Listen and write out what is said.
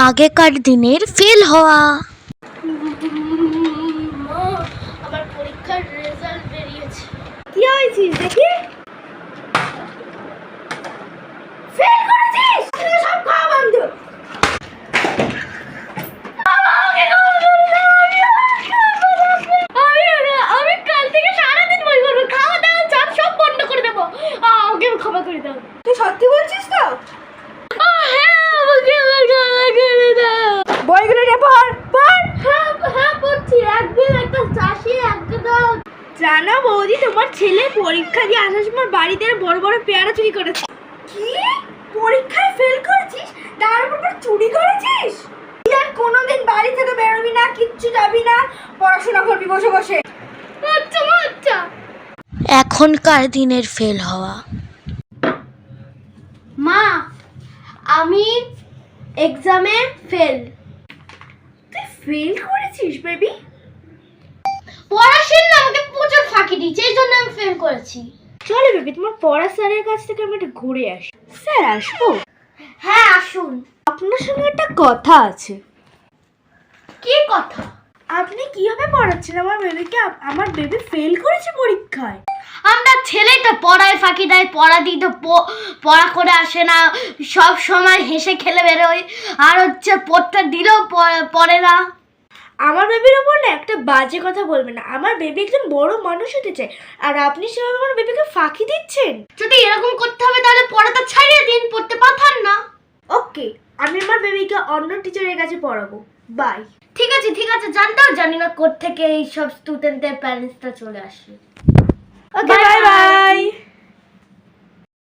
আগেকার দিনের ফেল হওয়া। আমার পরীক্ষার রেজাল্ট বেরিয়েছে। কি হয়েছিস দেখি? ফেল করেছিস? সব খাওয়া বন্ধ। আমি কাল থেকে সারাদিন বই করবো, খাওয়া দাওয়া চাপ সব বন্ধ করে দেবো। আমাকে ক্ষমা করে দাও। তুই সত্যি বলছিস তো? হ্যাঁ, আমাকে ক্ষমা করে দাও। বইগুলো নিয়ে পড় পড়। হ্যাঁ পড়ছি। একদিন একটা চাষি একদম জানো বৌদি, তোমার ছেলে পরীক্ষা দিয়ে আসার সময় বাড়িতে বড় বড় পেয়ারা চুরি করেছে। কি? পরীক্ষায় ফেল করেছিস, তার উপর চুরি করেছিস? তুই আর কোনোদিন বাড়ি থেকে বেরোবি না, কিচ্ছু যাবি না, পড়াশোনা করবি বসে বসে। আচ্ছা। এখনকার দিনের ফেল হওয়া। মা, আমি এক্সামে ফেল। তুই ফেল করেছিস বেবি? পড়াশোনা না, আমাকে প্রচুর ফাঁকি দিয়েছে, এই জন্য আমি ফেল করেছি। চলো বেবি, তোমার পড়া স্যারের কাছ থেকে আমি একটু ঘুরে আসি। স্যার আসবো? হ্যাঁ আসুন। আপনার সঙ্গে একটা কথা আছে। কি কথা? আপনি কিভাবে পড়াচ্ছেন আমার বেবিকে? আমার বেবি ফেল করেছে পরীক্ষায়। আমরা ছেলেটা পড়ায় ফাঁকি দেয়, পড়া দিই তো পড়া করে আসে না, সব সময় হেসে খেলে বেরোয়, আর পড়তে দিলেও পড়ে না। আমার বেবির উপর না একটা বাজে কথা বলবেন না। আমার বেবি একজন বড় মানুষ হতে চায়, আর আপনি সেভাবে আমার বেবিকে ফাঁকি দিচ্ছেন। যদি এরকম করতে হবে তাহলে পড়াটা ছাড়িয়ে দিন, পড়তে পাঠান না। ওকে, আমি আমার বেবিকে অন্য টিচারের কাছে পড়াবো। বাই। ঠিক আছে, জানতাম জানি না কোথা থেকে এই সব স্টুডেন্টদের প্যারেন্টসটা চলে আসে। ওকে, বাই বাই।